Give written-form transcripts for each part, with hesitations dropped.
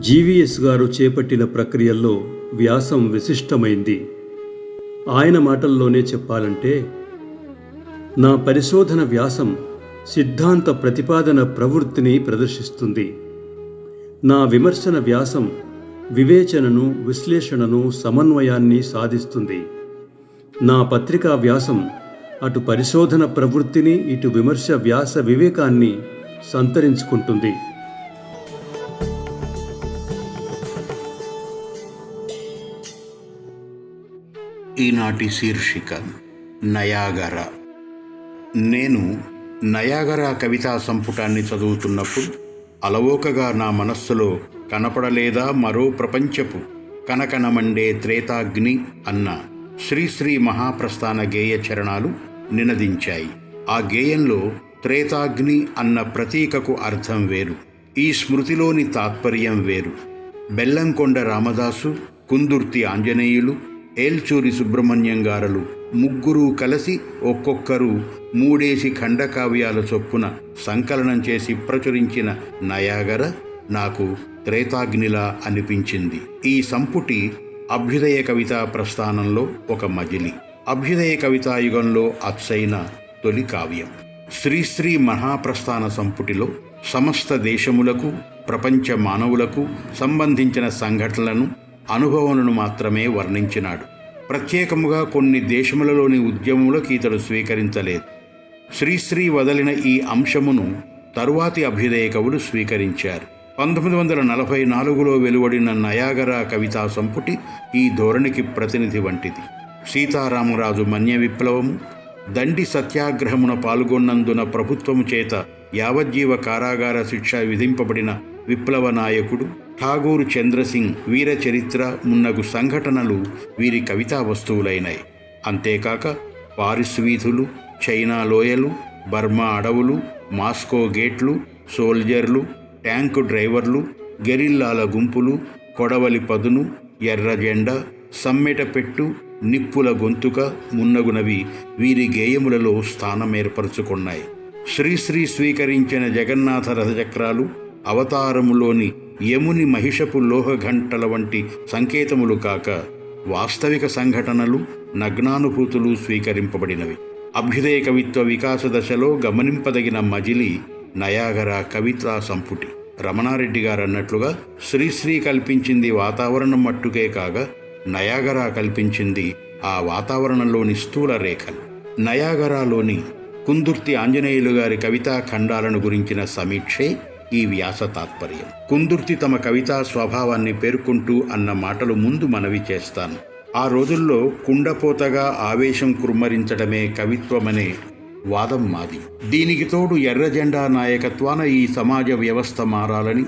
GVS గారు చేపట్టిన ప్రక్రియల్లో వ్యాసం విశిష్టమైంది. ఆయన మాటల్లోనే చెప్పాలంటే, నా పరిశోధన వ్యాసం సిద్ధాంత ప్రతిపాదన ప్రవృత్తిని ప్రదర్శిస్తుంది. నా విమర్శన వ్యాసం వివేచనను, విశ్లేషణను, సమన్వయాన్ని సాధిస్తుంది. నా పత్రికా వ్యాసం అటు పరిశోధన ప్రవృత్తిని, ఇటు విమర్శ వ్యాస వివేకాన్ని సంతరించుకుంటుంది. ఈనాటి శీర్షిక నయాగరా. నేను నయాగరా కవితా సంపుటాన్ని చదువుతున్నప్పుడు అలవోకగా నా మనస్సులో కనపడలేదా మరో ప్రపంచపు కనకనమండే త్రేతాగ్ని అన్న శ్రీశ్రీ మహాప్రస్థాన గేయ చరణాలు నినదించాయి. ఆ గేయంలో త్రేతాగ్ని అన్న ప్రతీకకు అర్థం వేరు, ఈ స్మృతిలోని తాత్పర్యం వేరు. బెల్లంకొండ రామదాసు, కుందుర్తి ఆంజనేయులు, ఏల్చూరి సుబ్రహ్మణ్యం గారులు ముగ్గురూ కలిసి ఒక్కొక్కరు 3 ఖండకావ్యాల చొప్పున సంకలనం చేసి ప్రచురించిన నయాగర నాకు త్రేతాగ్నిలా అనిపించింది. ఈ సంపుటి అభ్యుదయ కవితా ప్రస్థానంలో ఒక మజిలి, అభ్యుదయ కవితాయుగంలో అచ్చైన తొలి కావ్యం. శ్రీశ్రీ మహాప్రస్థాన సంపుటిలో సమస్త దేశములకు, ప్రపంచ మానవులకు సంబంధించిన సంఘటనలను, అనుభవములను మాత్రమే వర్ణించినాడు. ప్రత్యేకముగా కొన్ని దేశములలోని ఉద్యమములకు ఇతడు స్వీకరించలేదు. శ్రీశ్రీ వదలిన ఈ అంశమును తరువాతి అభ్యుదయ కవులు స్వీకరించారు. 1944లో వెలువడిన నయాగరా కవితా సంపుటి ఈ ధోరణికి ప్రతినిధి వంటిది. సీతారామరాజు మన్య విప్లవము, దండి సత్యాగ్రహమున పాల్గొన్నందున ప్రభుత్వము చేత యావజ్జీవ కారాగార శిక్ష విధింపబడిన విప్లవ నాయకుడు ఠాగూర్ చంద్రసింగ్ వీర చరిత్ర మున్నగు సంఘటనలు వీరి కవితా వస్తువులైనాయి. అంతేకాక పారిస్ వీధులు, చైనా లోయలు, బర్మా అడవులు, మాస్కో గేట్లు, సోల్జర్లు, ట్యాంకు డ్రైవర్లు, గెరిల్లాల గుంపులు, కొడవలి పదును, ఎర్ర జెండా, సమ్మెట పెట్టు, నిప్పుల గొంతుక మున్నగునవి వీరి గేయములలో స్థానమేర్పరచుకున్నాయి. శ్రీశ్రీ స్వీకరించిన జగన్నాథ రథచక్రాలు, అవతారములోని యముని మహిషపు లోహఘంటల వంటి సంకేతములు కాక వాస్తవిక సంఘటనలు, నగ్నానుభూతులు స్వీకరింపబడినవి. అభ్యుదయ కవిత్వ వికాస దశలో గమనింపదగిన మజిలి నయాగరా కవితా సంపుటి. రమణారెడ్డి గారు అన్నట్లుగా శ్రీశ్రీ కల్పించింది వాతావరణం మట్టుకే కాగా నయాగరా కల్పించింది ఆ వాతావరణంలోని స్థూల రేఖలు. నయాగరాలోని కుందుర్తి ఆంజనేయులు గారి కవితా ఖండాలను గురించిన సమీక్షే ఈ వ్యాస తాత్పర్యం. కుందుర్తి తమ కవితా స్వభావాన్ని పేర్కొంటూ అన్న మాటలు ముందు మనవి చేస్తాను. ఆ రోజుల్లో కుండపోతగా ఆవేశం కుమ్మరించడమే కవిత్వమనే వాదం మాది. దీనికి తోడు ఎర్ర జెండా నాయకత్వాన ఈ సమాజ వ్యవస్థ మారాలని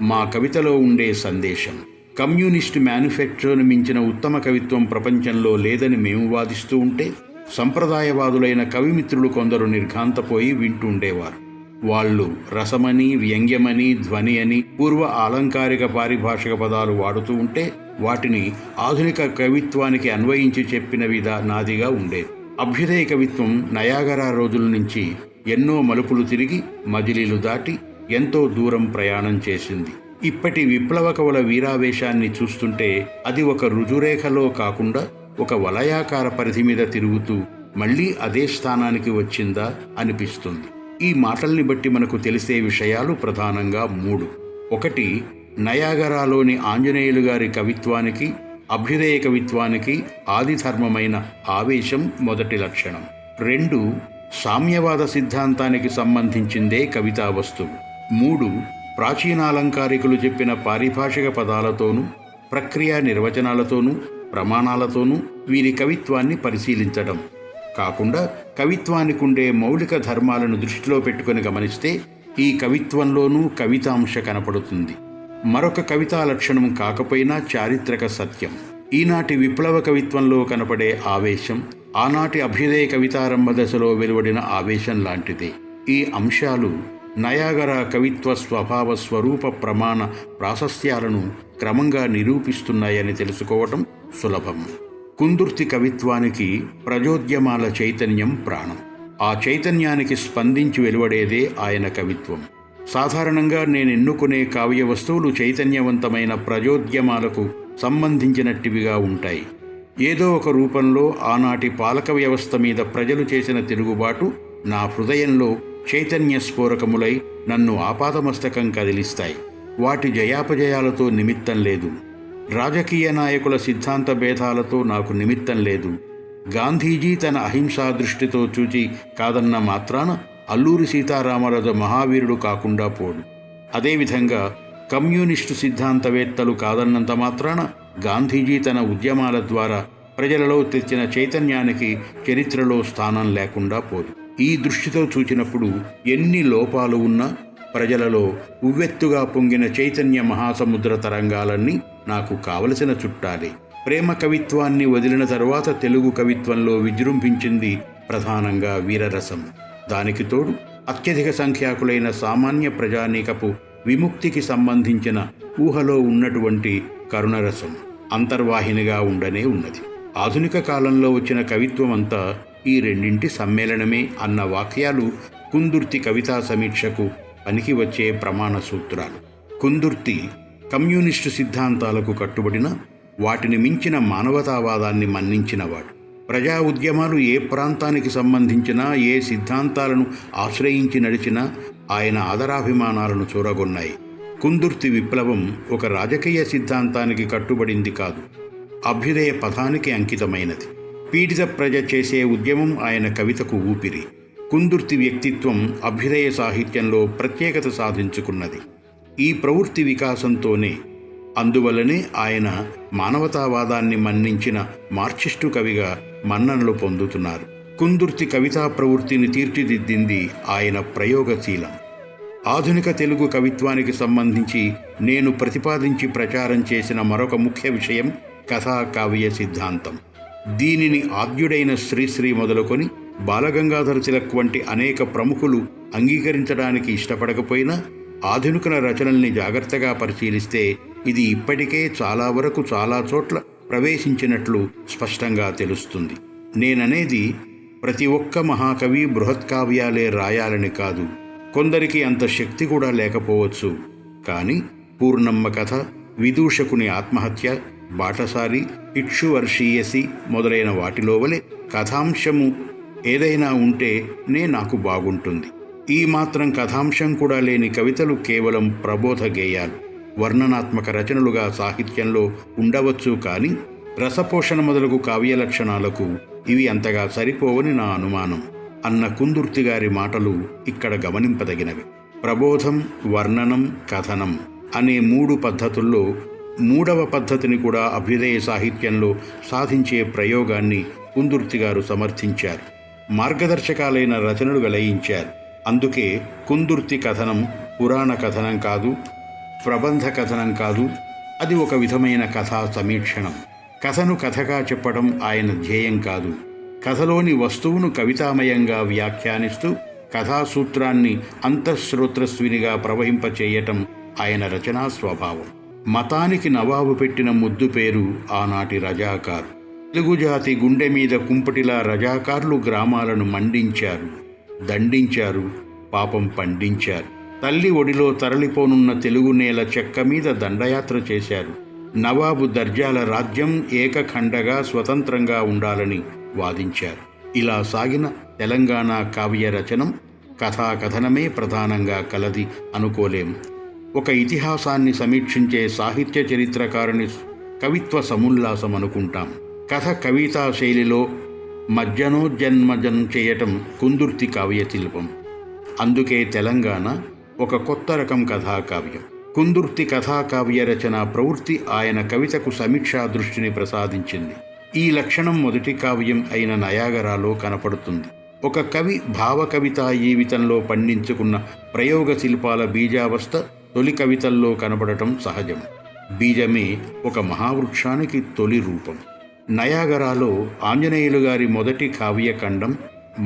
మా కవితలో ఉండే సందేశం. కమ్యూనిస్ట్ మేనిఫెస్టోను మించిన ఉత్తమ కవిత్వం ప్రపంచంలో లేదని మేము వాదిస్తూ ఉంటే సంప్రదాయవాదులైన కవిమిత్రులు కొందరు నిర్ఘాంతపోయి వింటుండేవారు. వాళ్ళు రసమని, వ్యంగ్యమని, ధ్వని అని పూర్వ ఆలంకారిక పారిభాషిక పదాలు వాడుతూ ఉంటే వాటిని ఆధునిక కవిత్వానికి అన్వయించి చెప్పిన నాదిగా ఉండేది. అభ్యుదయ కవిత్వం నయాగరా రోజుల నుంచి ఎన్నో మలుపులు తిరిగి మజిలీలు దాటి ఎంతో దూరం ప్రయాణం చేసింది. ఇప్పటి విప్లవ కవుల వీరావేశాన్ని చూస్తుంటే అది ఒక రుజురేఖలో కాకుండా ఒక వలయాకార పరిధి మీద తిరుగుతూ మళ్ళీ అదే స్థానానికి వచ్చిందా అనిపిస్తుంది. ఈ మాటల్ని బట్టి మనకు తెలిసే విషయాలు ప్రధానంగా 3. 1. నయాగరాలోని ఆంజనేయులు గారి కవిత్వానికి, అభ్యుదయ కవిత్వానికి ఆదిధర్మమైన ఆవేశం మొదటి లక్షణం. 2. సామ్యవాద సిద్ధాంతానికి సంబంధించిందే కవితా వస్తువు. 3. ప్రాచీనాలంకారికులు చెప్పిన పారిభాషిక పదాలతోనూ, ప్రక్రియ నిర్వచనాలతోనూ, ప్రమాణాలతోనూ వీరి కవిత్వాన్ని పరిశీలించడం కాకుండా కవిత్వానికి ఉండే మౌలిక ధర్మాలను దృష్టిలో పెట్టుకుని గమనిస్తే ఈ కవిత్వంలోనూ కవితాంశ కనపడుతుంది. మరొక కవితా లక్షణం కాకపోయినా చారిత్రక సత్యం. ఈనాటి విప్లవ కవిత్వంలో కనపడే ఆవేశం ఆనాటి అభ్యుదయ కవితారంభ దశలో వెలువడిన ఆవేశం లాంటిదే. ఈ అంశాలు నయాగరా కవిత్వ స్వభావ స్వరూప ప్రమాణ ప్రాశస్త్యాలను క్రమంగా నిరూపిస్తున్నాయని తెలుసుకోవటం సులభం. కుందుర్తి కవిత్వానికి ప్రజోద్యమాల చైతన్యం ప్రాణం. ఆ చైతన్యానికి స్పందించి వెలువడేదే ఆయన కవిత్వం. సాధారణంగా నేను ఎన్నుకునే కావ్య వస్తువులు చైతన్యవంతమైన ప్రజోద్యమాలకు సంబంధించినట్టివిగా ఉంటాయి. ఏదో ఒక రూపంలో ఆనాటి పాలక వ్యవస్థ మీద ప్రజలు చేసిన తిరుగుబాటు నా హృదయంలో చైతన్య స్ఫోరకములై నన్ను ఆపాదమస్తకం కదిలిస్తాయి. వాటి జయాపజయాలతో నిమిత్తం లేదు. రాజకీయ నాయకుల సిద్ధాంత భేదాలతో నాకు నిమిత్తం లేదు. గాంధీజీ తన అహింసా దృష్టితో చూచి కాదన్న మాత్రాన అల్లూరి సీతారామరాజు మహావీరుడు కాకుండా పోడు. అదేవిధంగా కమ్యూనిస్టు సిద్ధాంతవేత్తలు కాదన్నంత మాత్రాన గాంధీజీ తన ఉద్యమాల ద్వారా ప్రజలలో తెచ్చిన చైతన్యానికి చరిత్రలో స్థానం లేకుండా పోదు. ఈ దృష్టితో చూచినప్పుడు ఎన్ని లోపాలు ఉన్నా ప్రజలలో ఉవ్వెత్తుగా పొంగిన చైతన్య మహాసముద్ర తరంగాలన్నీ నాకు కావలసిన చుట్టాలే. ప్రేమ కవిత్వాన్ని వదిలిన తరువాత తెలుగు కవిత్వంలో విజృంభించింది ప్రధానంగా వీరరసం. దానికి తోడు అత్యధిక సంఖ్యాకులైన సామాన్య ప్రజానీకపు విముక్తికి సంబంధించిన ఊహలో ఉన్నటువంటి కరుణరసం అంతర్వాహినిగా ఉండనే ఉన్నది. ఆధునిక కాలంలో వచ్చిన కవిత్వం అంతా ఈ రెండింటి సమ్మేళనమే అన్న వాక్యాలు కుందుర్తి కవితా సమీక్షకు పనికి వచ్చే ప్రమాణ సూత్రాలు. కుందుర్తి కమ్యూనిస్టు సిద్ధాంతాలకు కట్టుబడిన, వాటిని మించిన మానవతావాదాన్ని మన్నించినవాడు. ప్రజా ఉద్యమాలు ఏ ప్రాంతానికి సంబంధించినా, ఏ సిద్ధాంతాలను ఆశ్రయించి నడిచినా ఆయన ఆదరాభిమానాలను చూరగొన్నాయి. కుందుర్తి విప్లవం ఒక రాజకీయ సిద్ధాంతానికి కట్టుబడింది కాదు, అభ్యుదయ పథానికి అంకితమైనది. పీడిత ప్రజ చేసే ఉద్యమం ఆయన కవితకు ఊపిరి. కుందుర్తి వ్యక్తిత్వం అభ్యుదయ సాహిత్యంలో ప్రత్యేకత సాధించుకున్నది. ఈ ప్రవృత్తి వికాసంతోనే, అందువల్లనే ఆయన మానవతావాదాన్ని మన్నించిన మార్క్సిస్టు కవిగా మన్ననలు పొందుతున్నారు. కుందుర్తి కవితా ప్రవృత్తిని తీర్చిదిద్దింది ఆయన ప్రయోగశీలం. ఆధునిక తెలుగు కవిత్వానికి సంబంధించి నేను ప్రతిపాదించి ప్రచారం చేసిన మరొక ముఖ్య విషయం కథా కావ్య సిద్ధాంతం. దీనిని ఆద్యుడైన శ్రీశ్రీ మొదలుకొని బాలగంగాధర తిలక్ వంటి అనేక ప్రముఖులు అంగీకరించడానికి ఇష్టపడకపోయినా ఆధునికుల రచనల్ని జాగ్రత్తగా పరిశీలిస్తే ఇది ఇప్పటికే చాలా వరకు చాలా చోట్ల ప్రవేశించినట్లు స్పష్టంగా తెలుస్తుంది. నేననేది ప్రతి ఒక్క మహాకవి బృహత్కావ్యాలే రాయాలని కాదు. కొందరికి అంత శక్తి కూడా లేకపోవచ్చు. కానీ పూర్ణమ్మ కథ, విదూషకుని ఆత్మహత్య, బాటసారి, ఇక్షువర్షీయసి మొదలైన వాటిలో వలె కథాంశము ఏదైనా ఉంటే నాకు బాగుంటుంది. ఈ మాత్రం కథాంశం కూడా లేని కవితలు కేవలం ప్రబోధ గేయాలు, వర్ణనాత్మక రచనలుగా సాహిత్యంలో ఉండవచ్చు. కానీ రసపోషణ మొదలగు కావ్య లక్షణాలకు ఇవి అంతగా సరిపోవని నా అనుమానం అన్న కుందుర్తి గారి మాటలు ఇక్కడ గమనింపదగినవి. ప్రబోధం, వర్ణనం, కథనం అనే 3 పద్ధతుల్లో 3వ పద్ధతిని కూడా అభ్యుదయ సాహిత్యంలో సాధించే ప్రయోగాన్ని కుందుర్తి గారు సమర్థించారు. మార్గదర్శకాలైన రచనలు వెలయించారు. అందుకే కుందుర్తి కథనం పురాణ కథనం కాదు, ప్రబంధ కథనం కాదు, అది ఒక విధమైన కథా సమీక్షణం. కథను కథగా చెప్పడం ఆయన ధ్యేయం కాదు. కథలోని వస్తువును కవితామయంగా వ్యాఖ్యానిస్తూ కథాసూత్రాన్ని అంతఃశ్రోత్రస్వినిగా ప్రవహింపచేయటం ఆయన రచనా స్వభావం. మతానికి నవాబు పెట్టిన ముద్దు పేరు ఆనాటి రజాకార్. తెలుగు జాతి గుండె మీద కుంపటిలా రజాకార్లు గ్రామాలను మండించారు, దండించారు, పాపం పండించారు. తల్లి ఒడిలో తరలిపోనున్న తెలుగు నేల చెక్క మీద దండయాత్ర చేశారు. నవాబు దర్జాల రాజ్యం ఏకఖండగా స్వతంత్రంగా ఉండాలని వాదించారు. ఇలా సాగిన తెలంగాణ కావ్య రచనం కథాకథనమే ప్రధానంగా కలది అనుకోలేం. ఒక ఇతిహాసాన్ని సమీక్షించే సాహిత్య చరిత్రకారుని కవిత్వ సముల్లాసం అనుకుంటాం. కథ కవితా శైలిలో మజ్జనోజన్మజం చేయటం కుందుర్తి కావ్య శిల్పం. అందుకే తెలంగాణ ఒక కొత్త రకం కథాకావ్యం. కుందుర్తి కథాకావ్య రచన ప్రవృత్తి ఆయన కవితకు సమీక్షా దృష్టిని ప్రసాదించింది. ఈ లక్షణం మొదటి కావ్యం అయిన నయాగరాలో కనపడుతుంది. ఒక కవి భావకవితా జీవితంలో పండించుకున్న ప్రయోగ శిల్పాల బీజావస్థ తొలి కవితల్లో కనపడటం సహజం. బీజమే ఒక మహావృక్షానికి తొలి రూపం. నయాగరాలో ఆంజనేయులు గారి మొదటి కావ్యఖండం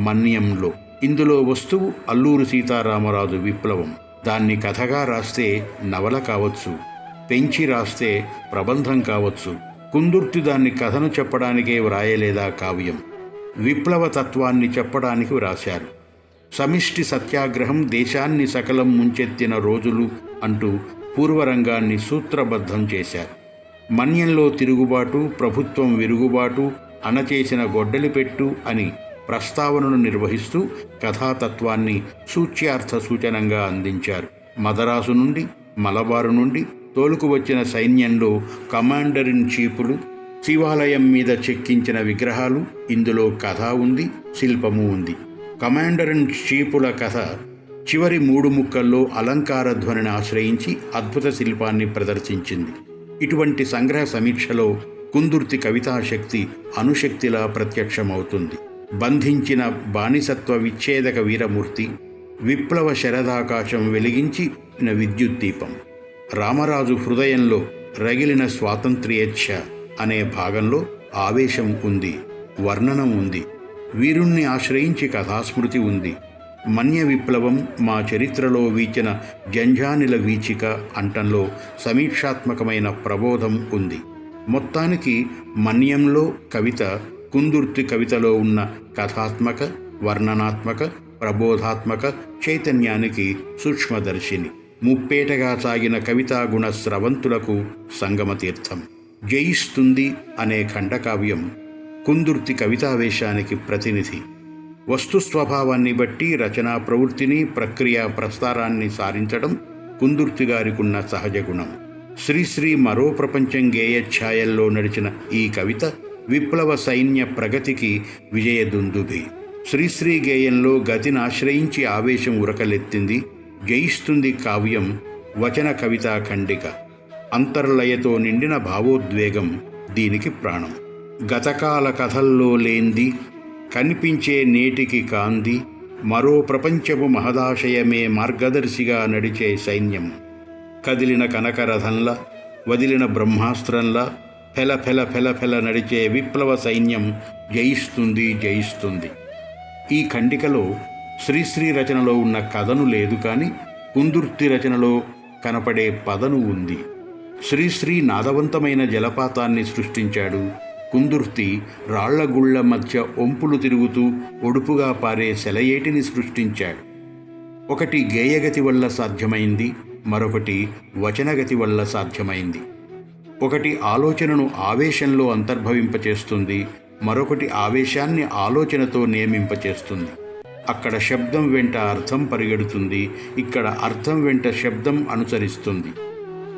మన్యంలో. ఇందులో వస్తువు అల్లూరి సీతారామరాజు విప్లవం. దాన్ని కథగా రాస్తే నవల కావచ్చు, పెంచి రాస్తే ప్రబంధం కావచ్చు. కుందుర్తి దాన్ని కథను చెప్పడానికే వ్రాయలేదా కావ్యం? విప్లవ తత్వాన్ని చెప్పడానికి వ్రాశారు. సమిష్టి సత్యాగ్రహం దేశాన్ని సకలం ముంచెత్తిన రోజులు అంటూ పూర్వరంగాన్ని సూత్రబద్ధం చేశారు. మన్యంలో తిరుగుబాటు, ప్రభుత్వం విరుగుబాటు, అణచేసిన గొడ్డలిపెట్టు అని ప్రస్తావనను నిర్వహిస్తూ కథాతత్వాన్ని సూచ్యార్థ సూచనంగా అందించారు. మదరాసు నుండి, మలబారు నుండి తోలుకు వచ్చిన సైన్యంలో కమాండర్ ఇన్ చీఫ్లు, శివాలయం మీద చెక్కించిన విగ్రహాలు, ఇందులో కథ ఉంది, శిల్పము ఉంది. కమాండర్ ఇన్ చీఫ్ల కథ చివరి 3 ముక్కల్లో అలంకార ధ్వనిని ఆశ్రయించి అద్భుత శిల్పాన్ని ప్రదర్శించింది. ఇటువంటి సంగ్రహ సమీక్షలో కుందుర్తి కవితాశక్తి అణుశక్తిలా ప్రత్యక్షమవుతుంది. బంధించిన బానిసత్వ విచ్ఛేదక వీరమూర్తి, విప్లవ శరదాకాశం వెలిగించిన విద్యుత్ దీపం. రామరాజు హృదయంలో రగిలిన స్వాతంత్ర్యేచ్ఛ అనే భాగంలో ఆవేశం ఉంది, వర్ణనం ఉంది. వీరుణ్ణి ఆశ్రయించి కథాస్మృతి ఉంది. మన్య విప్లవం మా చరిత్రలో వీచిన జంఝానిల వీచిక అంటంలో సమీక్షాత్మకమైన ప్రబోధం ఉంది. మొత్తానికి మన్యంలో కవిత కుందుర్తి కవితలో ఉన్న కథాత్మక, వర్ణనాత్మక, ప్రబోధాత్మక చైతన్యానికి సూక్ష్మదర్శిని. ముప్పేటగా సాగిన కవితాగుణ స్రవంతులకు సంగమతీర్థం. జయిస్తుంది అనే ఖండకావ్యం కుందుర్తి కవితావేశానికి ప్రతినిధి. వస్తు స్వభావాన్ని బట్టి రచనా ప్రవృత్తిని, ప్రక్రియ ప్రస్తారాన్ని సారించడం కుందుర్తి గారికున్న సహజ గుణం. శ్రీశ్రీ మరో ప్రపంచం గేయఛాయల్లో నడిచిన ఈ కవిత విప్లవ సైన్య ప్రగతికి విజయదుందుభి. శ్రీశ్రీ గేయంలో గతిని ఆశ్రయించి ఆవేశం ఉరకలెత్తింది. జయిస్తుంది కావ్యం వచన కవితా ఖండిక. అంతర్లయతో నిండిన భావోద్వేగం దీనికి ప్రాణం. గతకాల కథల్లో లేంది కనిపించే నేటికి కాంది, మరో ప్రపంచపు మహదాశయమే మార్గదర్శిగా నడిచే సైన్యం. కదిలిన కనకరథంలా, వదిలిన బ్రహ్మాస్త్రంలా ఫెల ఫెల ఫెల ఫెల నడిచే విప్లవ సైన్యం జయిస్తుంది, జయిస్తుంది. ఈ ఖండికలో శ్రీశ్రీ రచనలో ఉన్న కథను లేదు, కానీ కుందుర్తి రచనలో కనపడే పదను ఉంది. శ్రీశ్రీ నాదవంతమైన జలపాతాన్ని సృష్టించాడు. కుందుర్తి రాళ్లగుళ్ల మధ్య ఒంపులు తిరుగుతూ ఒడుపుగా పారే సెలయేటిని సృష్టించాడు. ఒకటి గేయగతి వల్ల సాధ్యమైంది, మరొకటి వచనగతి వల్ల సాధ్యమైంది. ఒకటి ఆలోచనను ఆవేశంలో అంతర్భవింపచేస్తుంది, మరొకటి ఆవేశాన్ని ఆలోచనతో నియమింపచేస్తుంది. అక్కడ శబ్దం వెంట అర్థం పరిగెడుతుంది, ఇక్కడ అర్థం వెంట శబ్దం అనుసరిస్తుంది.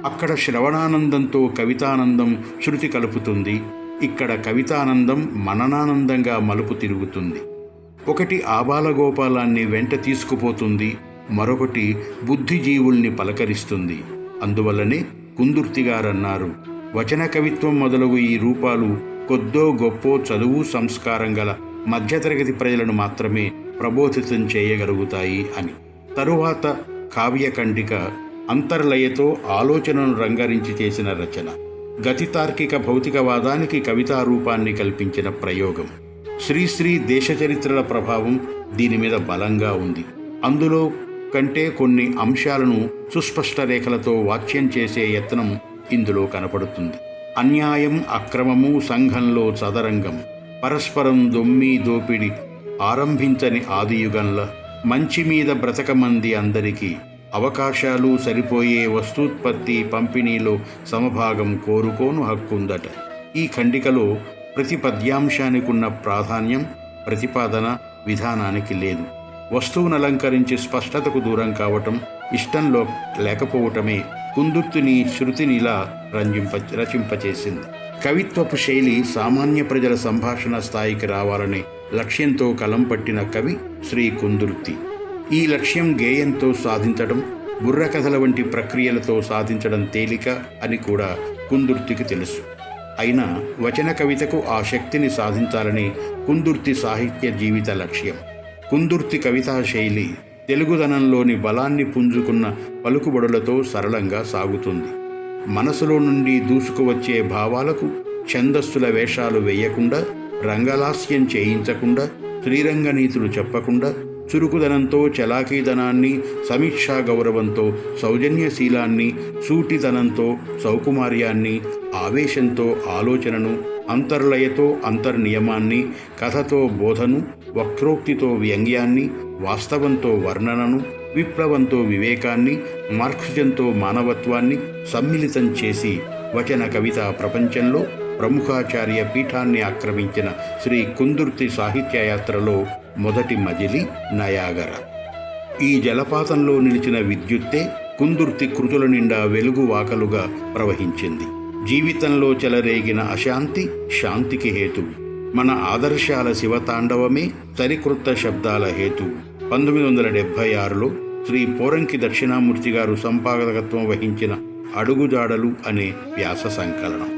అక్కడ శ్రవణానందంతో కవితానందం శృతి కలుపుతుంది, ఇక్కడ కవితానందం మననానందంగా మలుపు తిరుగుతుంది. ఒకటి ఆబాలగోపాలాన్ని వెంట తీసుకుపోతుంది, మరొకటి బుద్ధిజీవుల్ని పలకరిస్తుంది. అందువల్లనే కుందుర్తిగారన్నారు, వచన కవిత్వం మొదలగు ఈ రూపాలు కొద్దో గొప్పో చదువు సంస్కారం గల మధ్యతరగతి ప్రజలను మాత్రమే ప్రబోధితం చేయగలుగుతాయి అని. తరువాత కావ్యఖండిక అంతర్లయతో ఆలోచనను రంగరించి చేసిన రచన. గతితార్కిక భౌతికవాదానికి కవితారూపాన్ని కల్పించిన ప్రయోగం. శ్రీశ్రీ దేశచరిత్రల ప్రభావం దీని మీద బలంగా ఉంది. అందులో కంటే కొన్ని అంశాలను సుస్పష్ట రేఖలతో వాచ్యం చేసే యత్నం ఇందులో కనపడుతుంది. అన్యాయం, అక్రమము సంఘంలో చదరంగం, పరస్పరం దొమ్మి దోపిడి ఆరంభించని ఆదియుగంలా, మంచి మీద బ్రతకమంది అందరికీ, అవకాశాలు సరిపోయే వస్తూత్పత్తి పంపిణీలో సమభాగం కోరుకోను హక్కుందట. ఈ ఖండికలో ప్రతి పద్యాంశానికున్న ప్రాధాన్యం ప్రతిపాదన విధానానికి లేదు. వస్తువును అలంకరించి స్పష్టతకు దూరం కావటం, ఇష్టంలో లేకపోవటమే కుందుర్తిని శృతినిలా రచింపచేసింది. కవిత్వపు శైలి సామాన్య ప్రజల సంభాషణ స్థాయికి రావాలనే లక్ష్యంతో కలం పట్టిన కవి శ్రీ కుందుర్తి. ఈ లక్ష్యం గేయంతో సాధించడం, బుర్రకథల వంటి ప్రక్రియలతో సాధించడం తేలిక అని కూడా కుందుర్తికి తెలుసు. అయినా వచన కవితకు ఆ శక్తిని సాధించాలని కుందుర్తి సాహిత్య జీవిత లక్ష్యం. కుందుర్తి కవితా శైలి తెలుగుదనంలోని బలాన్ని పుంజుకున్న పలుకుబడులతో సరళంగా సాగుతుంది. మనసులో నుండి దూసుకువచ్చే భావాలకు ఛందస్సుల వేషాలు వేయకుండా, రంగలాస్యం చేయించకుండా, శ్రీరంగనీతులు చెప్పకుండా, చురుకుదనంతో చలాకీదనాన్ని, సమీక్షా గౌరవంతో సౌజన్యశీలాన్ని, సూటిదనంతో సౌకుమార్యాన్ని, ఆవేశంతో ఆలోచనను, అంతర్లయతో అంతర్నియమాన్ని, కథతో బోధను, వక్రోక్తితో వ్యంగ్యాన్ని, వాస్తవంతో వర్ణనను, విప్లవంతో వివేకాన్ని, మార్క్సిజంతో మానవత్వాన్ని సమ్మిళితం చేసి వచన కవితా ప్రపంచంలో ప్రముఖాచార్య పీఠాన్ని ఆక్రమించిన శ్రీ కుందుర్తి సాహిత్యయాత్రలో మొదటి మజిలి నయాగర. ఈ జలపాతంలో నిలిచిన విద్యుత్తే కుందుర్తి కృతుల నిండా వెలుగు వాకలుగా ప్రవహించింది. జీవితంలో చెలరేగిన అశాంతి శాంతికి హేతువు. మన ఆదర్శాల శివతాండవమే సరికృత శబ్దాల హేతువు. 1976లో శ్రీ పోరంకి దక్షిణామూర్తి గారు సంపాదకత్వం వహించిన అడుగుజాడలు అనే వ్యాస సంకలనం.